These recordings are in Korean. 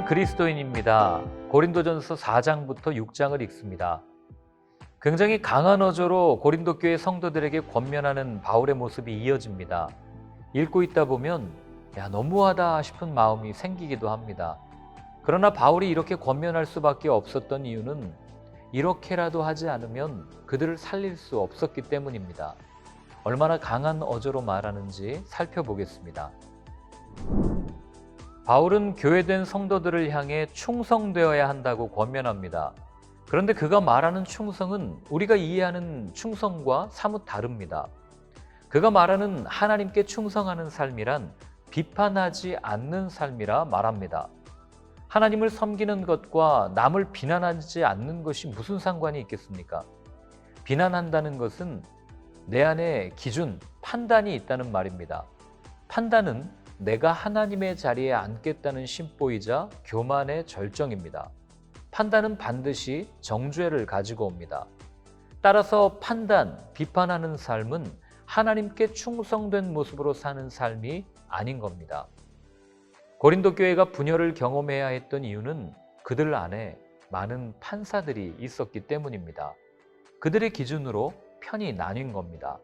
저는 그리스도인입니다. 고린도전서 4장부터 6장을 읽습니다. 굉장히 강한 어조로 고린도 교회 성도들에게 권면하는 바울의 모습이 이어집니다. 읽고 있다 보면 너무하다 싶은 마음이 생기기도 합니다. 그러나 바울이 이렇게 권면할 수밖에 없었던 이유는 이렇게라도 하지 않으면 그들을 살릴 수 없었기 때문입니다. 얼마나 강한 어조로 말하는지 살펴보겠습니다. 바울은 교회된 성도들을 향해 충성되어야 한다고 권면합니다. 그런데 그가 말하는 충성은 우리가 이해하는 충성과 사뭇 다릅니다. 그가 말하는 하나님께 충성하는 삶이란 비판하지 않는 삶이라 말합니다. 하나님을 섬기는 것과 남을 비난하지 않는 것이 무슨 상관이 있겠습니까? 비난한다는 것은 내 안에 기준, 판단이 있다는 말입니다. 판단은 내가 하나님의 자리에 앉겠다는 심보이자 교만의 절정입니다. 판단은 반드시 정죄를 가지고 옵니다. 따라서 판단, 비판하는 삶은 하나님께 충성된 모습으로 사는 삶이 아닌 겁니다. 고린도 교회가 분열을 경험해야 했던 이유는 그들 안에 많은 판사들이 있었기 때문입니다. 그들의 기준으로 편이 나뉜 겁니다.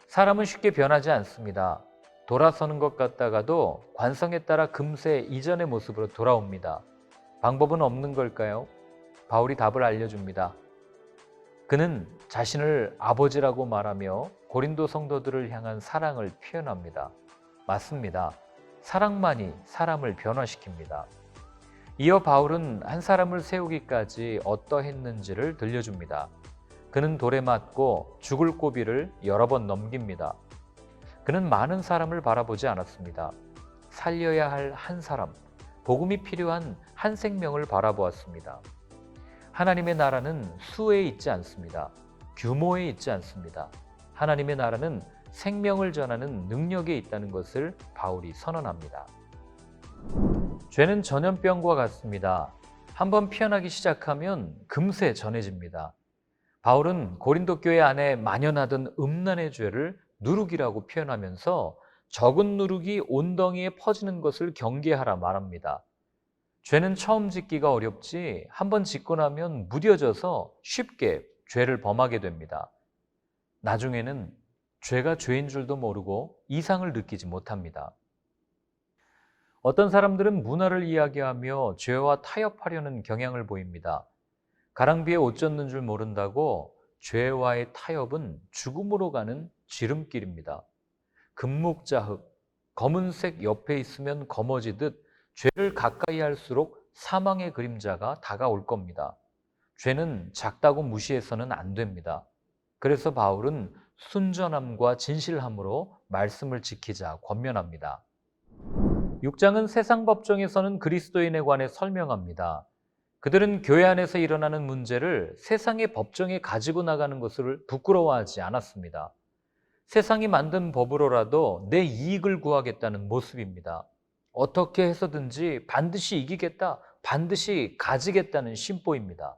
사람은 쉽게 변하지 않습니다. 돌아서는 것 같다가도 관성에 따라 금세 이전의 모습으로 돌아옵니다. 방법은 없는 걸까요? 바울이 답을 알려줍니다. 그는 자신을 아버지라고 말하며 고린도 성도들을 향한 사랑을 표현합니다. 맞습니다. 사랑만이 사람을 변화시킵니다. 이어 바울은 한 사람을 세우기까지 어떠했는지를 들려줍니다. 그는 돌에 맞고 죽을 고비를 여러 번 넘깁니다. 그는 많은 사람을 바라보지 않았습니다. 살려야 할 한 사람, 복음이 필요한 한 생명을 바라보았습니다. 하나님의 나라는 수에 있지 않습니다. 규모에 있지 않습니다. 하나님의 나라는 생명을 전하는 능력에 있다는 것을 바울이 선언합니다. 죄는 전염병과 같습니다. 한번 피어나기 시작하면 금세 전해집니다. 바울은 고린도 교회 안에 만연하던 음란의 죄를 누룩이라고 표현하면서 적은 누룩이 온덩이에 퍼지는 것을 경계하라 말합니다. 죄는 처음 짓기가 어렵지 한번 짓고 나면 무뎌져서 쉽게 죄를 범하게 됩니다. 나중에는 죄가 죄인 줄도 모르고 이상을 느끼지 못합니다. 어떤 사람들은 문화를 이야기하며 죄와 타협하려는 경향을 보입니다. 가랑비에 옷 젖는 줄 모른다고 죄와의 타협은 죽음으로 가는 지름길입니다. 금묵자흑, 검은색 옆에 있으면 검어지듯 죄를 가까이 할수록 사망의 그림자가 다가올 겁니다. 죄는 작다고 무시해서는 안 됩니다. 그래서 바울은 순전함과 진실함으로 말씀을 지키자 권면합니다. 6장은 세상 법정에서는 그리스도인에 관해 설명합니다. 그들은 교회 안에서 일어나는 문제를 세상의 법정에 가지고 나가는 것을 부끄러워하지 않았습니다. 세상이 만든 법으로라도 내 이익을 구하겠다는 모습입니다. 어떻게 해서든지 반드시 이기겠다, 반드시 가지겠다는 심보입니다.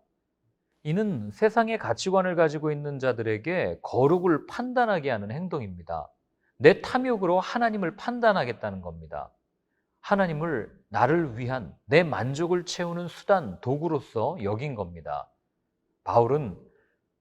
이는 세상의 가치관을 가지고 있는 자들에게 거룩을 판단하게 하는 행동입니다. 내 탐욕으로 하나님을 판단하겠다는 겁니다. 하나님을 나를 위한 내 만족을 채우는 수단, 도구로서 여긴 겁니다. 바울은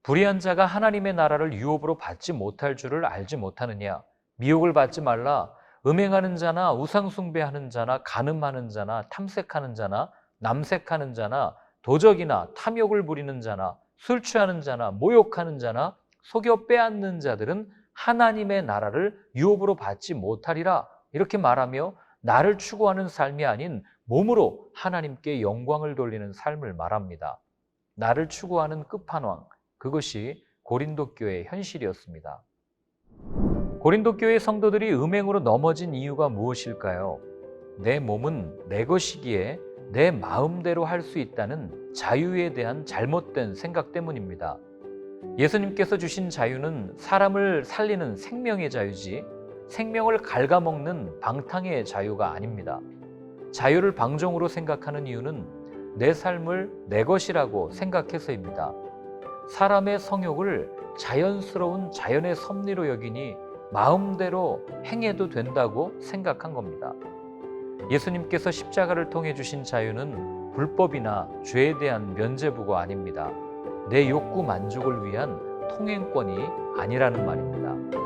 불의한 자가 하나님의 나라를 유업으로 받지 못할 줄을 알지 못하느냐, 미혹을 받지 말라, 음행하는 자나 우상숭배하는 자나 간음하는 자나 탐색하는 자나 남색하는 자나 도적이나 탐욕을 부리는 자나 술 취하는 자나 모욕하는 자나 속여 빼앗는 자들은 하나님의 나라를 유업으로 받지 못하리라, 이렇게 말하며 나를 추구하는 삶이 아닌 몸으로 하나님께 영광을 돌리는 삶을 말합니다. 나를 추구하는 끝판왕, 그것이 고린도 교회의 현실이었습니다. 고린도 교회 성도들이 음행으로 넘어진 이유가 무엇일까요? 내 몸은 내 것이기에 내 마음대로 할 수 있다는 자유에 대한 잘못된 생각 때문입니다. 예수님께서 주신 자유는 사람을 살리는 생명의 자유지 생명을 갉아먹는 방탕의 자유가 아닙니다. 자유를 방종으로 생각하는 이유는 내 삶을 내 것이라고 생각해서입니다. 사람의 성욕을 자연스러운 자연의 섭리로 여기니 마음대로 행해도 된다고 생각한 겁니다. 예수님께서 십자가를 통해 주신 자유는 불법이나 죄에 대한 면죄부가 아닙니다. 내 욕구 만족을 위한 통행권이 아니라는 말입니다.